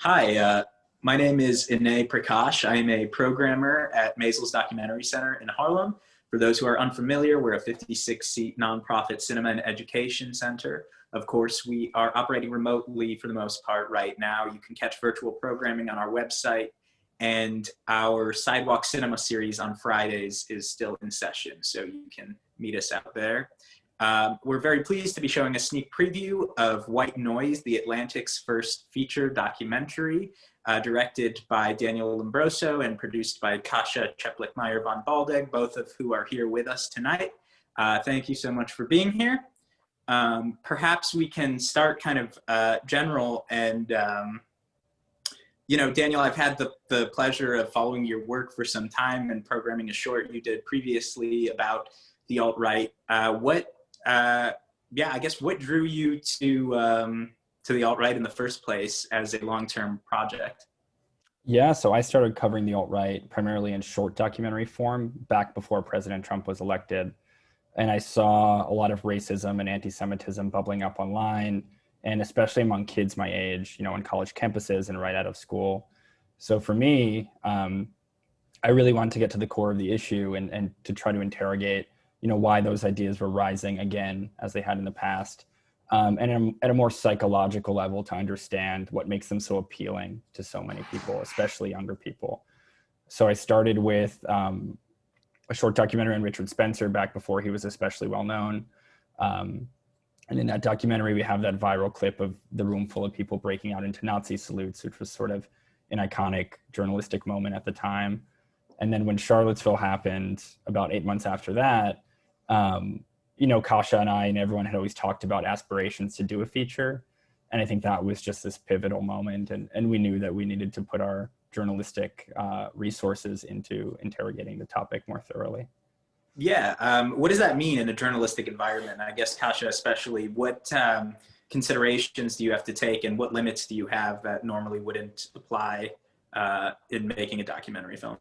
Hi, my name is Inay Prakash. I am a programmer at Maisels Documentary Center in Harlem. For those who are unfamiliar, we're a 56-seat nonprofit cinema and education center. Of course, we are operating remotely for the most part right now. You can catch virtual programming on our website, and our Sidewalk Cinema series on Fridays is still in session, so you can meet us out there. We're very pleased to be showing a sneak preview of White Noise, the Atlantic's first feature documentary, directed by Daniel Lombroso and produced by Kasia, Cieplak-Mayr von Baldegg, both of who are here with us tonight. Thank you so much for being here. Perhaps we can start kind of general and, Daniel, I've had the pleasure of following your work for some time and programming a short you did previously about the alt-right. I guess what drew you to the alt-right in the first place as a long-term project? Yeah, so I started covering the alt-right primarily in short documentary form back before President Trump was elected. And I saw a lot of racism and anti-Semitism bubbling up online, and especially among kids my age, on college campuses and right out of school. So for me, I really wanted to get to the core of the issue and to try to interrogate why those ideas were rising again, as they had in the past, and at a more psychological level to understand what makes them so appealing to so many people, especially younger people. So I started with a short documentary on Richard Spencer back before he was especially well known. And in that documentary, we have that viral clip of the room full of people breaking out into Nazi salutes, which was sort of an iconic journalistic moment at the time. And then when Charlottesville happened, about 8 months after that, Kasia and I and everyone had always talked about aspirations to do a feature. And I think that was just this pivotal moment. And we knew that we needed to put our journalistic resources into interrogating the topic more thoroughly. Yeah, what does that mean in a journalistic environment? I guess, Kasia, especially, what considerations do you have to take and what limits do you have that normally wouldn't apply in making a documentary film?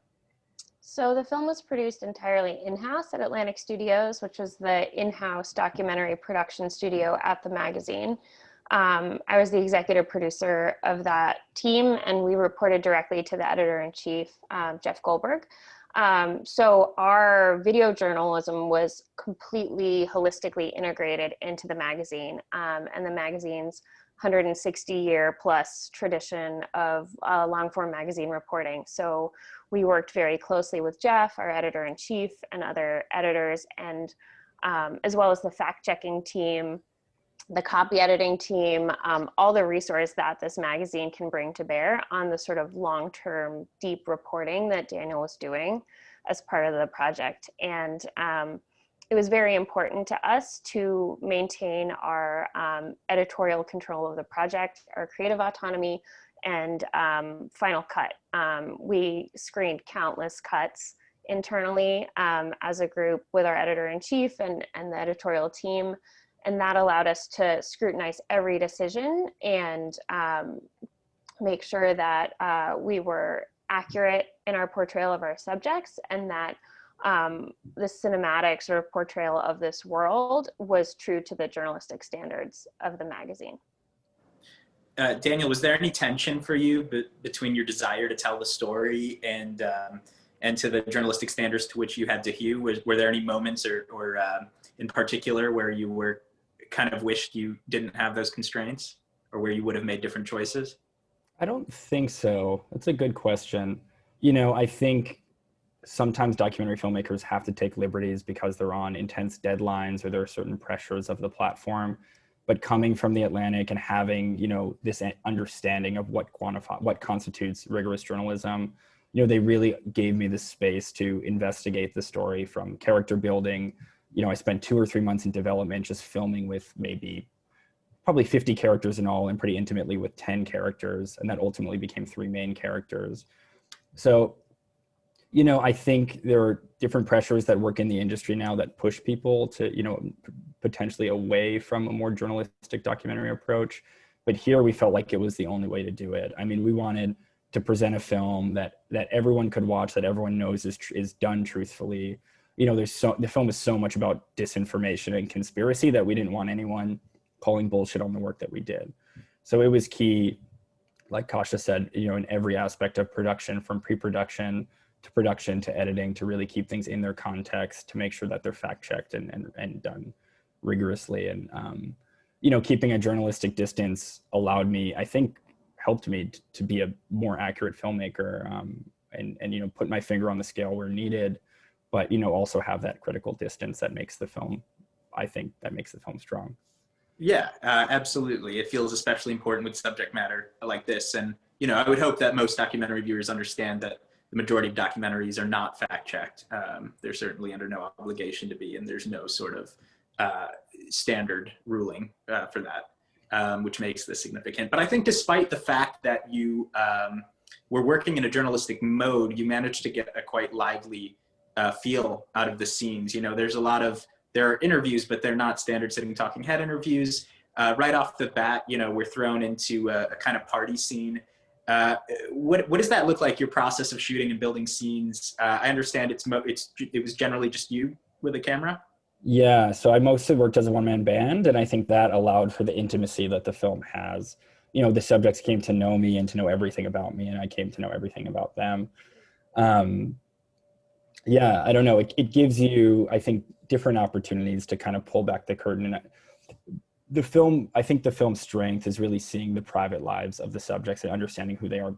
So the film was produced entirely in-house at Atlantic Studios, which was the in-house documentary production studio at the magazine. I was the executive producer of that team, and we reported directly to the editor-in-chief, Jeff Goldberg. So our video journalism was completely holistically integrated into the magazine, and the magazine's 160-year plus tradition of long-form magazine reporting. So we worked very closely with Jeff, our editor-in-chief, and other editors, and as well as the fact-checking team, the copy editing team, all the resource that this magazine can bring to bear on the sort of long-term deep reporting that Daniel was doing as part of the project. And it was very important to us to maintain our editorial control of the project, our creative autonomy, and final cut. We screened countless cuts internally as a group with our editor-in-chief and the editorial team. And that allowed us to scrutinize every decision and make sure that we were accurate in our portrayal of our subjects, and that the cinematic sort of portrayal of this world was true to the journalistic standards of the magazine. Daniel, was there any tension for you between your desire to tell the story and to the journalistic standards to which you had to hew? Were there any moments or in particular where you were kind of wished you didn't have those constraints, or where you would have made different choices? I don't think so. That's a good question. I think sometimes documentary filmmakers have to take liberties because they're on intense deadlines or there are certain pressures of the platform. But coming from the Atlantic and having, this understanding of what constitutes rigorous journalism, they really gave me the space to investigate the story from character building. I spent 2 or 3 months in development just filming with probably 50 characters in all, and pretty intimately with 10 characters. And that ultimately became 3 main characters. So, I think there are different pressures that work in the industry now that push people to, potentially away from a more journalistic documentary approach. But here we felt like it was the only way to do it. I mean, we wanted to present a film that everyone could watch, that everyone knows is done truthfully. The film is so much about disinformation and conspiracy that we didn't want anyone calling bullshit on the work that we did. So it was key like Kasia said, in every aspect of production, from pre-production to production to editing, to really keep things in their context, to make sure that they're fact-checked and done rigorously. And, keeping a journalistic distance allowed me, I think, helped me to be a more accurate filmmaker, and put my finger on the scale where needed, but, also have that critical distance that makes the film, I think, that makes the film strong. Yeah, absolutely. It feels especially important with subject matter like this. And, I would hope that most documentary viewers understand that the majority of documentaries are not fact-checked. They're certainly under no obligation to be, and there's no sort of standard ruling for that, which makes this significant. But I think despite the fact that you were working in a journalistic mode, you managed to get a quite lively feel out of the scenes. There are interviews, but they're not standard sitting talking head interviews. Right off the bat, we're thrown into a kind of party scene. What does that look like, your process of shooting and building scenes? I understand it was generally just you with a camera? Yeah, so I mostly worked as a one-man band, and I think that allowed for the intimacy that the film has. The subjects came to know me and to know everything about me, and I came to know everything about them. Yeah, I don't know. It gives you, I think, different opportunities to kind of pull back the curtain. And I think the film's strength is really seeing the private lives of the subjects and understanding who they are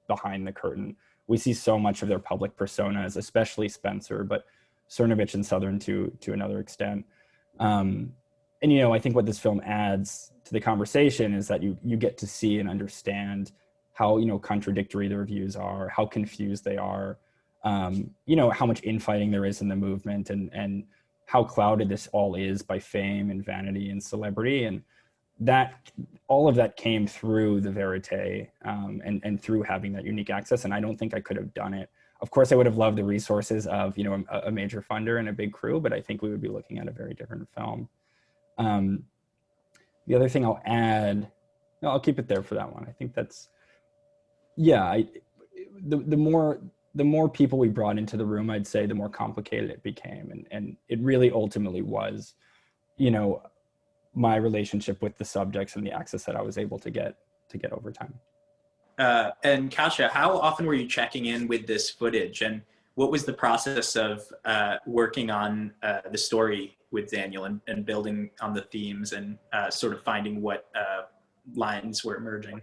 behind the curtain. We see so much of their public personas, especially Spencer, but Cernovich and Southern to another extent. And, I think what this film adds to the conversation is that you get to see and understand how, contradictory their views are, how confused they are, how much infighting there is in the movement, and how clouded this all is by fame and vanity and celebrity. And that all of that came through the verite, and through having that unique access. And I don't think I could have done it. Of course, I would have loved the resources of, a major funder and a big crew, but I think we would be looking at a very different film. The other thing I'll add, no, I'll keep it there for that one. I think that's, yeah, the more people we brought into the room, I'd say, the more complicated it became. And it really ultimately was, my relationship with the subjects and the access that I was able to get over time. And Kasia, how often were you checking in with this footage, and what was the process of working on the story with Daniel and building on the themes and sort of finding what lines were emerging?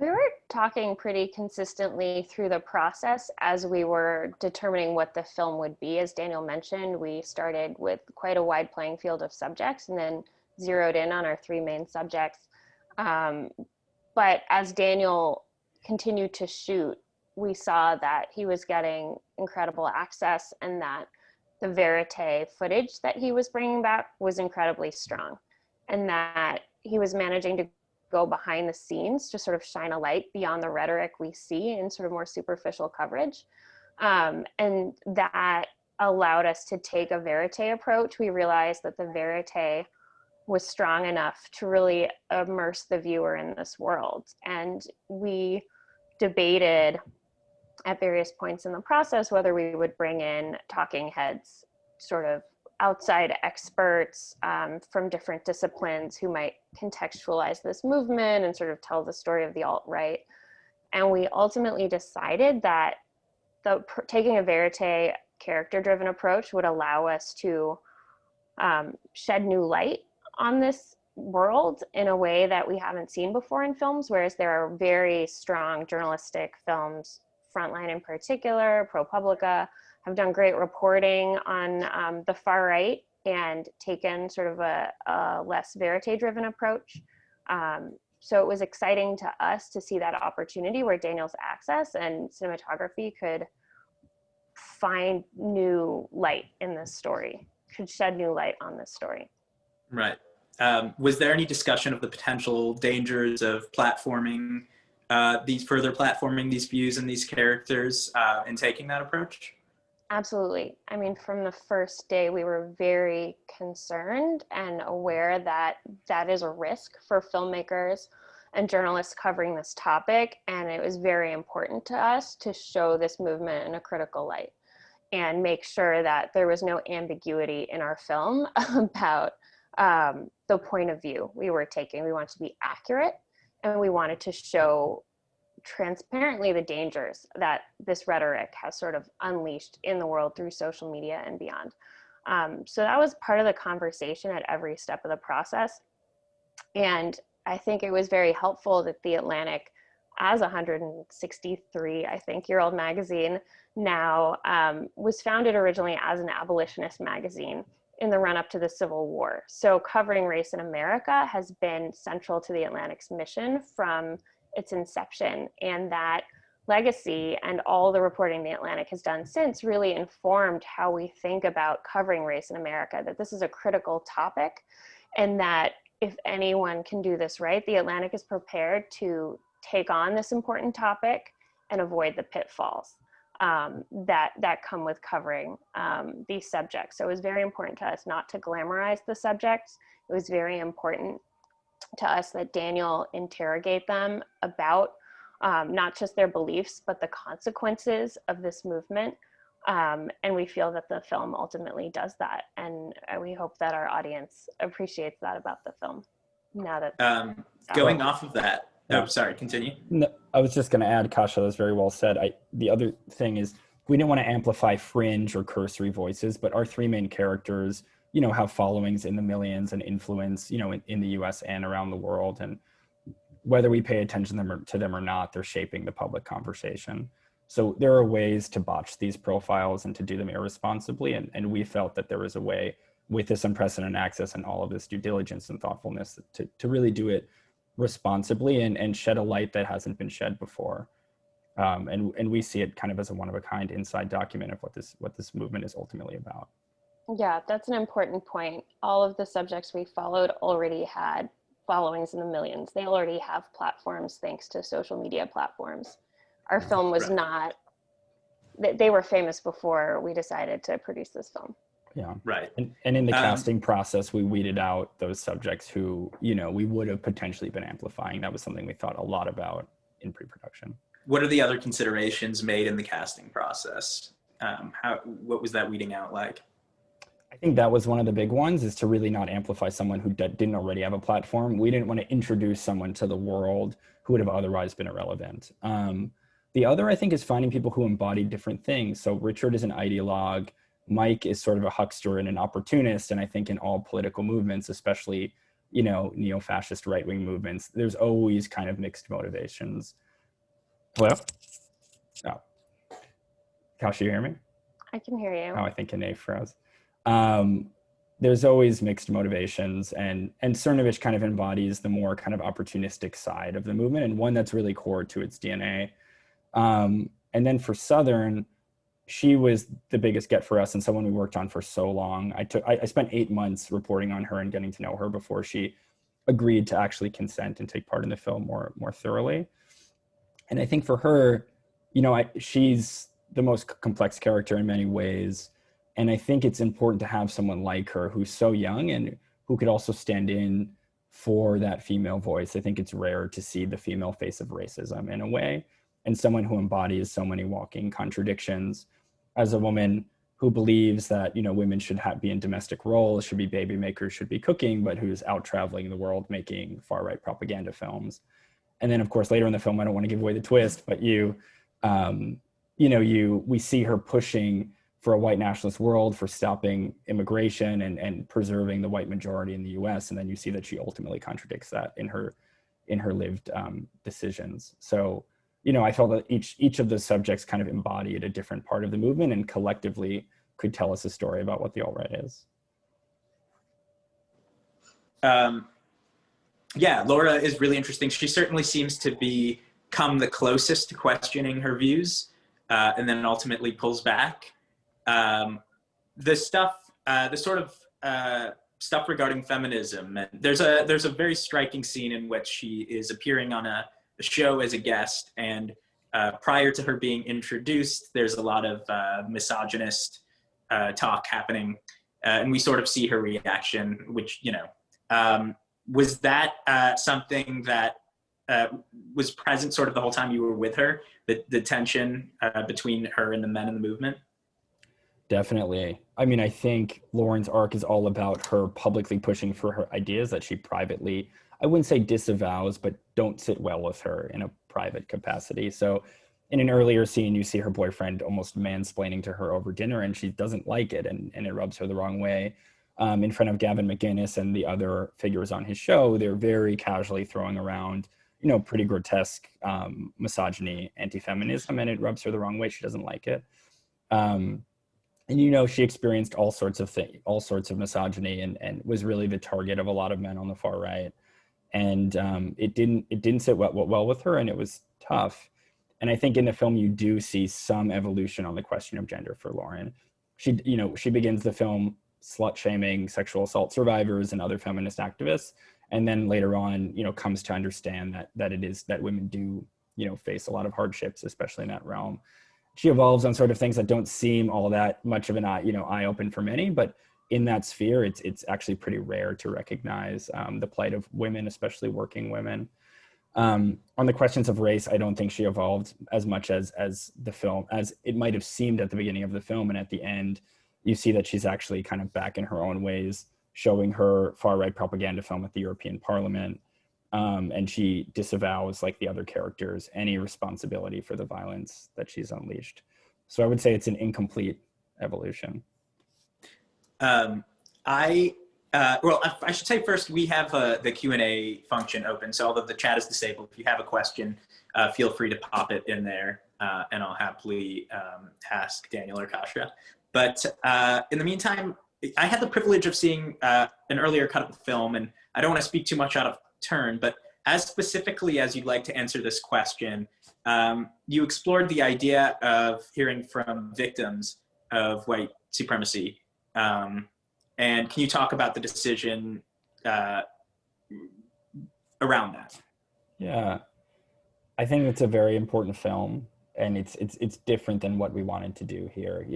We were talking pretty consistently through the process as we were determining what the film would be. As Daniel mentioned, we started with quite a wide playing field of subjects and then zeroed in on our three main subjects. But as Daniel continued to shoot, we saw that he was getting incredible access and that the verite footage that he was bringing back was incredibly strong, and that he was managing to go behind the scenes to sort of shine a light beyond the rhetoric we see in sort of more superficial coverage. And that allowed us to take a verite approach. We realized that the verite was strong enough to really immerse the viewer in this world. And we debated at various points in the process whether we would bring in talking heads, sort of outside experts from different disciplines who might contextualize this movement and sort of tell the story of the alt-right. And we ultimately decided that taking a verite character-driven approach would allow us to shed new light on this world in a way that we haven't seen before in films, whereas there are very strong journalistic films, Frontline in particular, ProPublica, have done great reporting on the far right and taken sort of a less verite-driven approach. So it was exciting to us to see that opportunity where Daniel's access and cinematography could find new light in this story, could shed new light on this story. Right. Was there any discussion of the potential dangers of platforming these views and these characters in taking that approach? Absolutely. I mean, from the first day, we were very concerned and aware that that is a risk for filmmakers and journalists covering this topic. And it was very important to us to show this movement in a critical light and make sure that there was no ambiguity in our film about the point of view we were taking. We wanted to be accurate, and we wanted to show transparently the dangers that this rhetoric has sort of unleashed in the world through social media and beyond. So that was part of the conversation at every step of the process. And I think it was very helpful that The Atlantic, as a 163, I think, year old magazine now, was founded originally as an abolitionist magazine in the run up to the Civil War. So covering race in America has been central to The Atlantic's mission from its inception. And that legacy and all the reporting The Atlantic has done since really informed how we think about covering race in America, that this is a critical topic, and that if anyone can do this right, The Atlantic is prepared to take on this important topic and avoid the pitfalls that come with covering these subjects. So it was very important to us not to glamorize the subjects. It was very important to us that Daniel interrogate them about not just their beliefs, but the consequences of this movement. And we feel that the film ultimately does that. And we hope that our audience appreciates that about the film. Now that going off of that, oh, sorry, continue. No, I was just going to add, Kasia, that was very well said. The other thing is, we didn't want to amplify fringe or cursory voices, but our three main characters, have followings in the millions and influence, in the US and around the world. And whether we pay attention to them or not, they're shaping the public conversation. So there are ways to botch these profiles and to do them irresponsibly. And we felt that there was a way, with this unprecedented access and all of this due diligence and thoughtfulness, to really do it responsibly and shed a light that hasn't been shed before. And we see it kind of as a one-of-a-kind inside document of what this movement is ultimately about. Yeah, that's an important point. All of the subjects we followed already had followings in the millions. They already have platforms thanks to social media platforms. Our film was not, they were famous before we decided to produce this film. Yeah. Right. And in the casting process, we weeded out those subjects who, we would have potentially been amplifying. That was something we thought a lot about in pre-production. What are the other considerations made in the casting process? What was that weeding out like? I think that was one of the big ones, is to really not amplify someone who didn't already have a platform. We didn't want to introduce someone to the world who would have otherwise been irrelevant. The other, I think, is finding people who embody different things. So Richard is an ideologue. Mike is sort of a huckster and an opportunist. And I think in all political movements, especially, neo-fascist right-wing movements, there's always kind of mixed motivations. Hello? Oh. Kasia, you hear me? I can hear you. Oh, I think Ine froze. There's always mixed motivations, and Cernovich kind of embodies the more kind of opportunistic side of the movement, and one that's really core to its DNA. And then for Southern, she was the biggest get for us and someone we worked on for so long. I spent 8 months reporting on her and getting to know her before she agreed to actually consent and take part in the film more thoroughly. And I think for her, she's the most complex character in many ways. And I think it's important to have someone like her who's so young and who could also stand in for that female voice. I think it's rare to see the female face of racism in a way, and someone who embodies so many walking contradictions as a woman who believes that, women should be in domestic roles, should be baby makers, should be cooking, but who's out traveling the world making far-right propaganda films. And then, of course, later in the film, I don't want to give away the twist, but we see her pushing for a white nationalist world, for stopping immigration and preserving the white majority in the US. And then you see that she ultimately contradicts that in her lived decisions. So, I felt that each of those subjects kind of embodied a different part of the movement and collectively could tell us a story about what the alt-right is. Yeah, Laura is really interesting. She certainly seems to become the closest to questioning her views, and then ultimately pulls back. The sort of stuff regarding feminism. And there's a very striking scene in which she is appearing on a show as a guest, and prior to her being introduced, there's a lot of misogynist talk happening, and we sort of see her reaction, which, was that something that was present sort of the whole time you were with her, the tension between her and the men in the movement? Definitely. I mean, I think Lauren's arc is all about her publicly pushing for her ideas that she privately I wouldn't say disavows, but don't sit well with her in a private capacity. So in an earlier scene, you see her boyfriend almost mansplaining to her over dinner, and she doesn't like it, and it rubs her the wrong way. In front of Gavin McInnes and the other figures on his show, they're very casually throwing around, pretty grotesque misogyny, anti-feminism, and it rubs her the wrong way. She doesn't like it. And she experienced all sorts of misogyny, and was really the target of a lot of men on the far right. And it didn't sit well with her, and it was tough. And I think in the film you do see some evolution on the question of gender for Lauren. She begins the film slut shaming sexual assault survivors and other feminist activists, and then later on, comes to understand that women do, face a lot of hardships, especially in that realm. She evolves on sort of things that don't seem all that much of an eye open for many, but in that sphere, it's actually pretty rare to recognize the plight of women, especially working women. On the questions of race, I don't think she evolved as much as the film, as it might have seemed at the beginning of the film, and at the end, you see that she's actually kind of back in her own ways, showing her far-right propaganda film at the European Parliament, and she disavows, like the other characters, any responsibility for the violence that she's unleashed. So I would say it's an incomplete evolution. I should say first, we have the Q&A function open, so although the chat is disabled, if you have a question, feel free to pop it in there, and I'll happily ask Daniel or Kasia. But in the meantime, I had the privilege of seeing an earlier cut of the film, and I don't want to speak too much out of turn, but as specifically as you'd like to answer this question, you explored the idea of hearing from victims of white supremacy. And can you talk about the decision around that? Yeah, I think it's a very important film, and it's different than what we wanted to do here.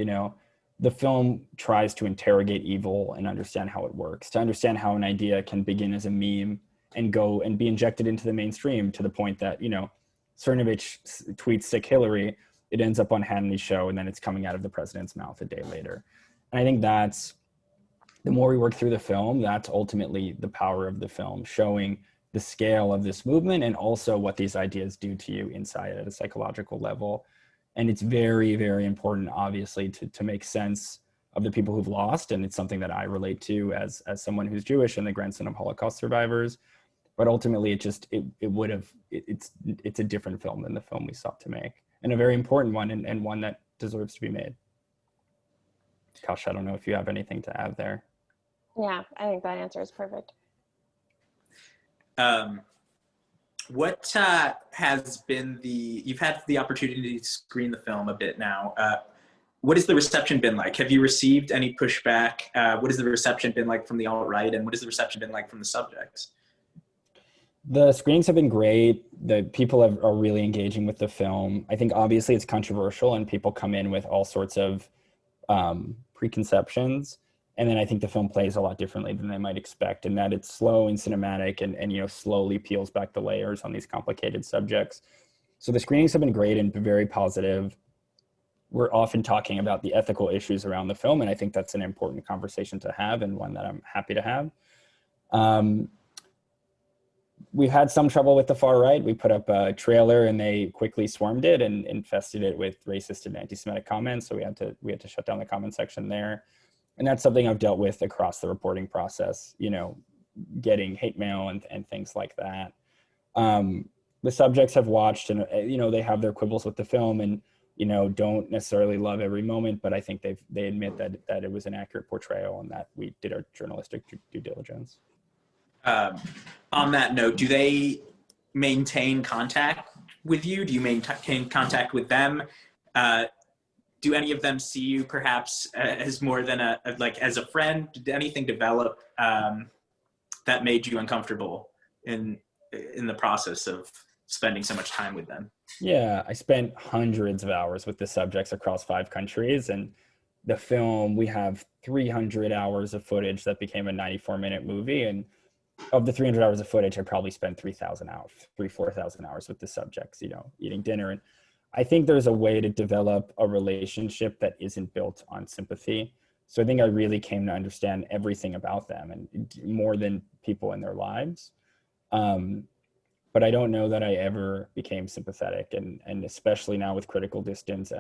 The film tries to interrogate evil and understand how it works, to understand how an idea can begin as a meme and go and be injected into the mainstream to the point that, Cernovich tweets "sick Hillary," it ends up on Hannity's show, and then it's coming out of the president's mouth a day later. And I think that's, the more we work through the film, that's ultimately the power of the film, showing the scale of this movement and also what these ideas do to you inside at a psychological level. And it's very, very important, obviously, to make sense of the people who've lost. And it's something that I relate to as someone who's Jewish and the grandson of Holocaust survivors. But ultimately, it's a different film than the film we sought to make, and a very important one, and one that deserves to be made. Kasia, I don't know if you have anything to add there. Yeah, I think that answer is perfect. What has been you've had the opportunity to screen the film a bit now. What has the reception been like? Have you received any pushback? What has the reception been like from the alt-right, and what has the reception been like from the subjects? The screenings have been great. The people are really engaging with the film. I think obviously it's controversial, and people come in with all sorts of preconceptions. And then I think the film plays a lot differently than they might expect, in that it's slow and cinematic and slowly peels back the layers on these complicated subjects. So the screenings have been great and very positive. We're often talking about the ethical issues around the film, and I think that's an important conversation to have, and one that I'm happy to have. We've had some trouble with the far right. We put up a trailer and they quickly swarmed it and infested it with racist and anti-Semitic comments. So we had to shut down the comment section there. And that's something I've dealt with across the reporting process, getting hate mail and things like that. The subjects have watched and, they have their quibbles with the film and, don't necessarily love every moment, but I think they admit that it was an accurate portrayal and that we did our journalistic due diligence. On that note, do they maintain contact with you? Do you maintain contact with them? Do any of them see you perhaps as more than as a friend? Did anything develop that made you uncomfortable in the process of spending so much time with them? Yeah, I spent hundreds of hours with the subjects across 5 countries, and the film, we have 300 hours of footage that became a 94-minute movie, and of the 300 hours of footage, I probably spent 4,000 hours with the subjects, eating dinner. And I think there's a way to develop a relationship that isn't built on sympathy. So I think I really came to understand everything about them, and more than people in their lives. But I don't know that I ever became sympathetic, and especially now with critical distance,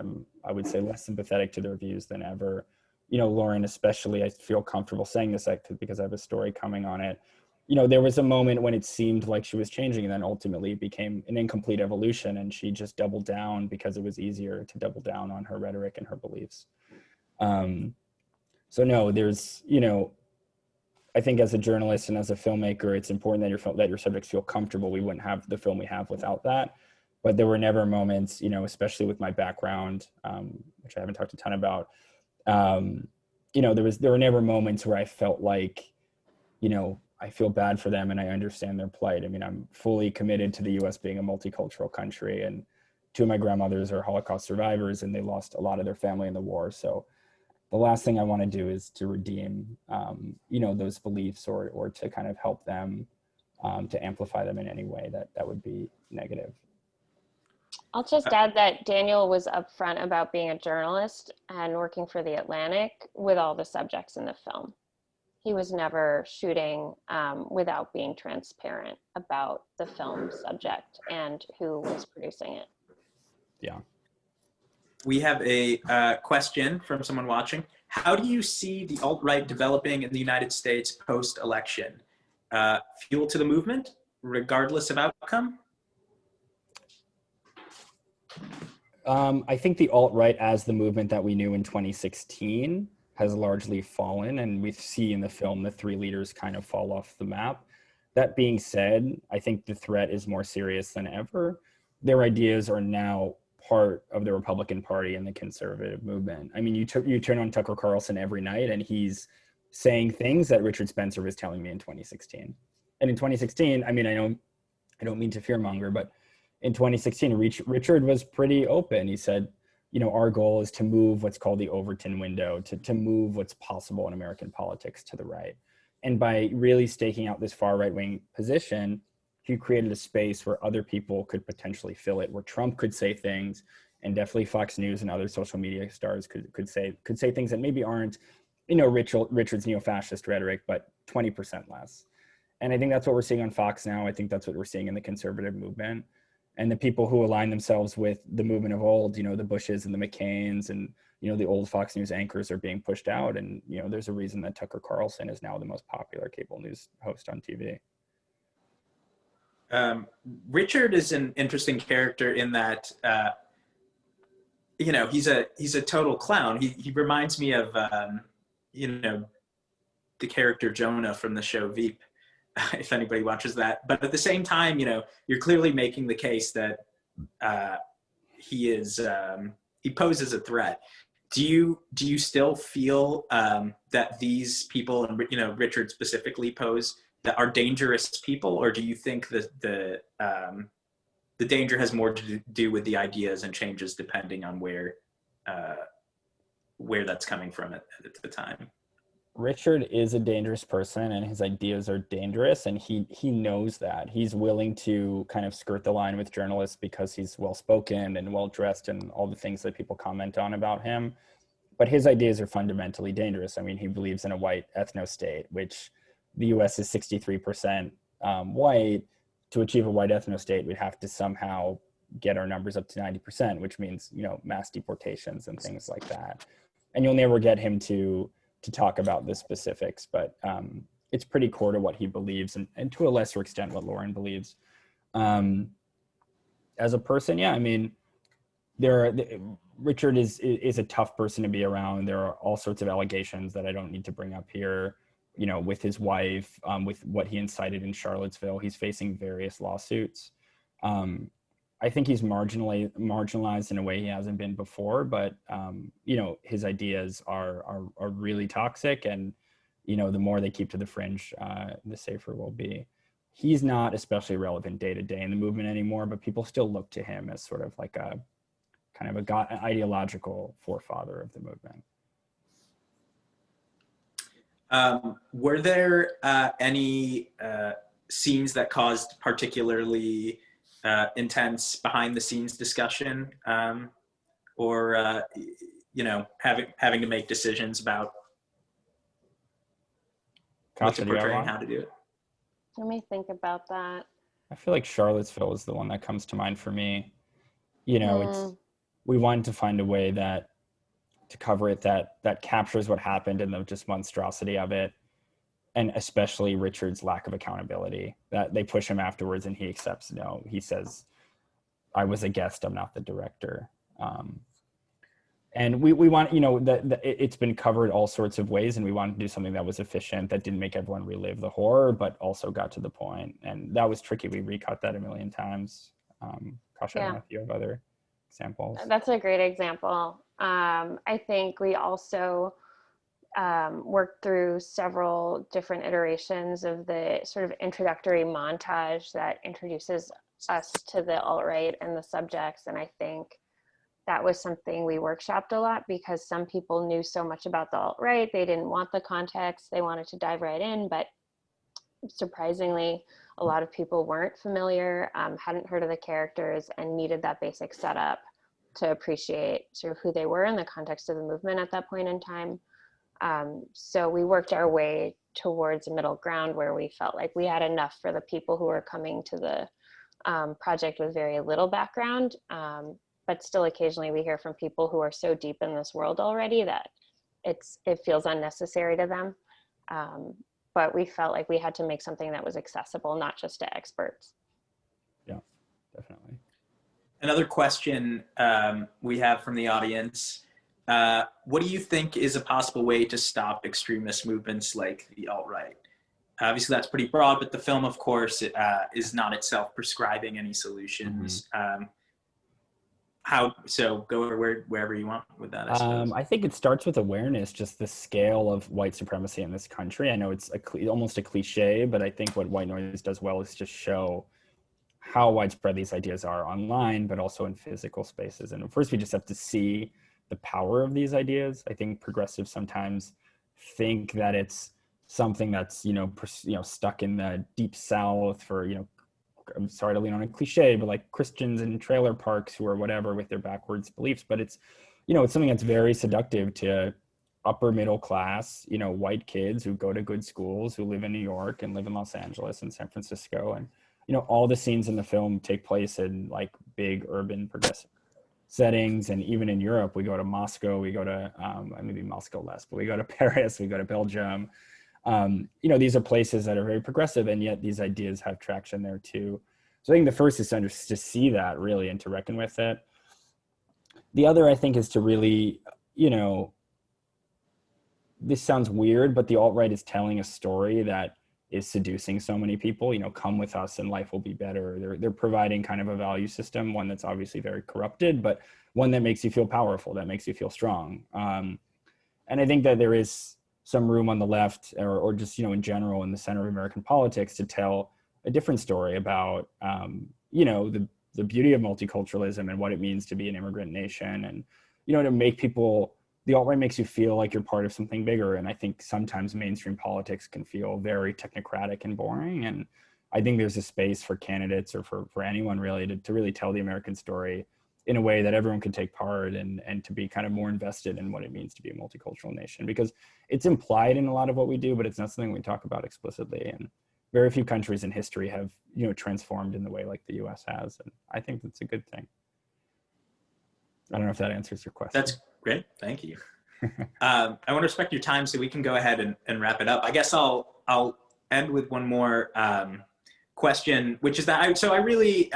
I would say less sympathetic to their views than ever. Lauren, especially, I feel comfortable saying this because I have a story coming on it. There was a moment when it seemed like she was changing, and then ultimately it became an incomplete evolution, and she just doubled down because it was easier to double down on her rhetoric and her beliefs. So no, there's, I think as a journalist and as a filmmaker, it's important that your subjects feel comfortable. We wouldn't have the film we have without that. But there were never moments, especially with my background, which I haven't talked a ton about, there were never moments where I felt like, I feel bad for them and I understand their plight. I mean, I'm fully committed to the US being a multicultural country, and two of my grandmothers are Holocaust survivors and they lost a lot of their family in the war. So the last thing I want to do is to redeem, those beliefs or to kind of help them, to amplify them in any way that would be negative. I'll just add that Daniel was upfront about being a journalist and working for The Atlantic with all the subjects in the film. He was never shooting without being transparent about the film subject and who was producing it. Yeah. We have a question from someone watching. How do you see the alt-right developing in the United States post-election? Fuel to the movement, regardless of outcome? I think the alt-right as the movement that we knew in 2016 has largely fallen, and we see in the film the three leaders kind of fall off the map. That being said, I think the threat is more serious than ever. Their ideas are now part of the Republican Party and the conservative movement. I mean, you turn on Tucker Carlson every night and he's saying things that Richard Spencer was telling me in 2016. And in 2016, I mean, I don't mean to fearmonger, but in 2016, Richard was pretty open. He said, our goal is to move what's called the Overton window, to move what's possible in American politics to the right. And by really staking out this far right-wing position, he created a space where other people could potentially fill it, where Trump could say things, and definitely Fox News and other social media stars could say things that maybe aren't, Richard's neo-fascist rhetoric, but 20% less. And I think that's what we're seeing on Fox now. I think that's what we're seeing in the conservative movement. And the people who align themselves with the movement of old, the Bushes and the McCains and, the old Fox News anchors are being pushed out. And, there's a reason that Tucker Carlson is now the most popular cable news host on TV. Richard is an interesting character in that, he's a total clown. He reminds me of, the character Jonah from the show Veep, if anybody watches that. But at the same time, you're clearly making the case that he poses a threat. Do you still feel that these people, and Richard specifically, pose that are dangerous people, or do you think that the danger has more to do with the ideas and changes depending on where that's coming from at the time? Richard is a dangerous person and his ideas are dangerous, and he knows that. He's willing to kind of skirt the line with journalists because he's well-spoken and well-dressed and all the things that people comment on about him. But his ideas are fundamentally dangerous. I mean, he believes in a white ethno-state, which the US is 63% white. To achieve a white ethno-state, we'd have to somehow get our numbers up to 90%, which means, mass deportations and things like that. And you'll never get him to talk about the specifics, but it's pretty core to what he believes, and to a lesser extent what Lauren believes. As a person, yeah, I mean, Richard is a tough person to be around. There are all sorts of allegations that I don't need to bring up here, with his wife, with what he incited in Charlottesville. He's facing various lawsuits. I think he's marginalized in a way he hasn't been before, but his ideas are really toxic, and the more they keep to the fringe, the safer we'll be. He's not especially relevant day to day in the movement anymore, but people still look to him as sort of like a kind of an ideological forefather of the movement. Were there any scenes that caused particularly intense behind the scenes discussion, or having to make decisions about what to portray and how to do it? Let me think about that. I feel like Charlottesville is the one that comes to mind for me. You know, it's Mm, we wanted to find a way that to cover it that captures what happened and the just monstrosity of it, and especially Richard's lack of accountability. That they push him afterwards, and he accepts no. He says, "I was a guest. I'm not the director." And we want, you know, that it's been covered all sorts of ways, and we wanted to do something that was efficient, that didn't make everyone relive the horror, but also got to the point. And that was tricky. We recut that a million times. Kasia, I don't yeah, know if you have other examples. that's a great example. I think we also worked through several different iterations of the sort of introductory montage that introduces us to the alt-right and the subjects. And I think that was something we workshopped a lot, because some people knew so much about the alt-right, they didn't want the context, they wanted to dive right in, but surprisingly, a lot of people weren't familiar, hadn't heard of the characters, and needed that basic setup to appreciate sort of who they were in the context of the movement at that point in time. So we worked our way towards a middle ground where we felt like we had enough for the people who were coming to the project with very little background. But still occasionally we hear from people who are so deep in this world already that it feels unnecessary to them. But we felt like we had to make something that was accessible, not just to experts. Yeah, definitely. Another question we have from the audience. What do you think is a possible way to stop extremist movements like the alt-right? Obviously, that's pretty broad, but the film, of course, is not itself prescribing any solutions. So go wherever you want with that, I suppose. I think it starts with awareness, just the scale of white supremacy in this country. I know it's almost a cliche, but I think what White Noise does well is just show how widespread these ideas are online, but also in physical spaces. And first, we just have to see the power of these ideas. I think progressives sometimes think that it's something that's stuck in the deep South for, I'm sorry to lean on a cliche, but like Christians in trailer parks who are whatever with their backwards beliefs. But it's, it's something that's very seductive to upper middle class, white kids who go to good schools, who live in New York and live in Los Angeles and San Francisco. And, all the scenes in the film take place in like big urban progressive settings. And even in Europe, we go to Moscow, we go to, maybe Moscow less, but we go to Paris, we go to Belgium. These are places that are very progressive, and yet these ideas have traction there too. So I think the first is to see that really and to reckon with it. The other, I think, is to really, this sounds weird, but the alt-right is telling a story that is seducing so many people. Come with us and life will be better. They're providing kind of a value system, one that's obviously very corrupted, but one that makes you feel powerful, that makes you feel strong. And I think that there is some room on the left or just, in general in the center of American politics to tell a different story about, the beauty of multiculturalism and what it means to be an immigrant nation. And, to make people, the alt-right makes you feel like you're part of something bigger. And I think sometimes mainstream politics can feel very technocratic and boring. And I think there's a space for candidates or for anyone really to really tell the American story in a way that everyone can take part and to be kind of more invested in what it means to be a multicultural nation, because it's implied in a lot of what we do, but it's not something we talk about explicitly. And very few countries in history have, transformed in the way like the US has. And I think that's a good thing. I don't know if that answers your question. That's great. Thank you. I want to respect your time, so we can go ahead and wrap it up. I guess I'll end with one more question, which is that I really,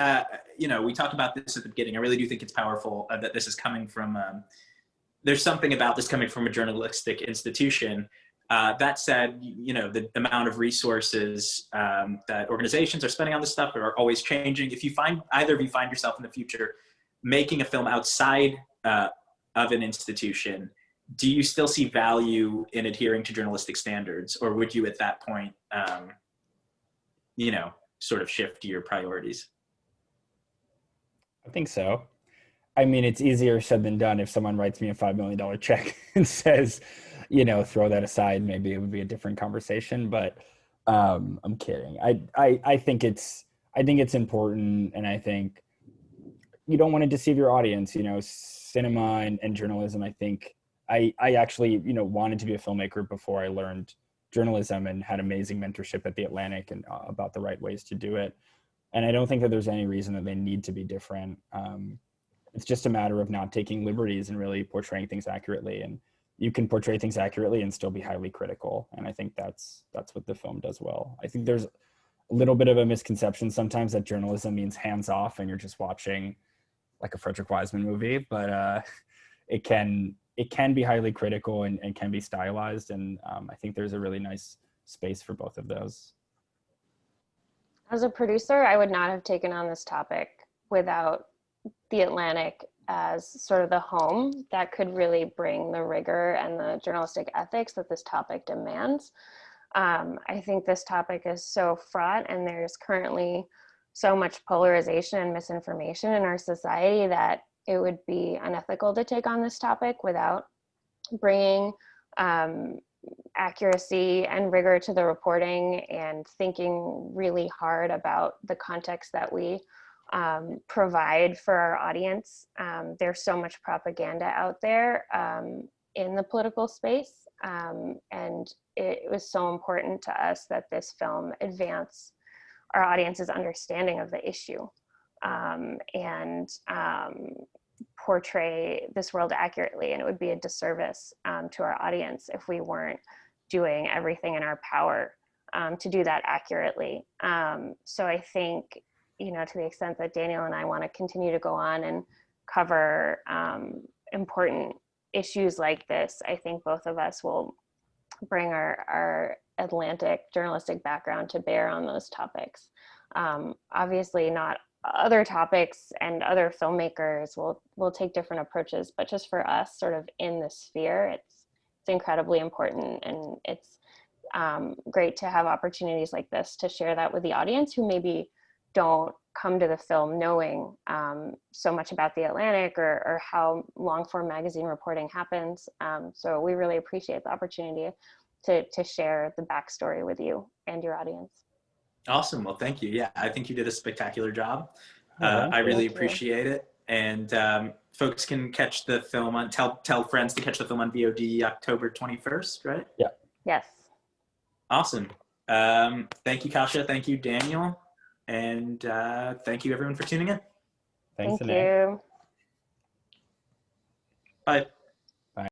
we talked about this at the beginning. I really do think it's powerful that this is coming from, there's something about this coming from a journalistic institution. That said, the amount of resources that organizations are spending on this stuff are always changing. If either of you find yourself in the future making a film outside of an institution, do you still see value in adhering to journalistic standards, or would you at that point, sort of shift your priorities? I think so. I mean, it's easier said than done. If someone writes me a $5 million check and says, throw that aside, maybe it would be a different conversation, but I'm kidding. I think it's important. And I think you don't want to deceive your audience, cinema and journalism. I think I actually, wanted to be a filmmaker before I learned journalism and had amazing mentorship at the Atlantic and about the right ways to do it. And I don't think that there's any reason that they need to be different. It's just a matter of not taking liberties and really portraying things accurately. And you can portray things accurately and still be highly critical. And I think that's what the film does well. I think there's a little bit of a misconception sometimes that journalism means hands off and you're just watching like a Frederick Wiseman movie, but it can be highly critical and can be stylized. And I think there's a really nice space for both of those. As a producer, I would not have taken on this topic without the Atlantic as sort of the home that could really bring the rigor and the journalistic ethics that this topic demands. I think this topic is so fraught, and there's currently so much polarization and misinformation in our society that it would be unethical to take on this topic without bringing accuracy and rigor to the reporting and thinking really hard about the context that we provide for our audience. There's so much propaganda out there in the political space, and it was so important to us that this film advance our audience's understanding of the issue and portray this world accurately. And it would be a disservice to our audience if we weren't doing everything in our power to do that accurately. So I think, to the extent that Daniel and I want to continue to go on and cover important issues like this, I think both of us will bring our Atlantic journalistic background to bear on those topics. Obviously not other topics, and other filmmakers will take different approaches, but just for us sort of in the sphere, it's incredibly important, and it's great to have opportunities like this to share that with the audience who maybe don't come to the film knowing so much about the Atlantic or how long form magazine reporting happens. So we really appreciate the opportunity to share the backstory with you and your audience. Awesome. Well, thank you. Yeah, I think you did a spectacular job. Oh, I really Thank you. appreciate it. And folks can catch the film on, tell friends to catch the film on VOD October 21st, right? Yeah. Yes. Awesome. Thank you, Kasia. Thank you, Daniel. And thank you, everyone, for tuning in. Thanks, Thank Anae. you. Bye.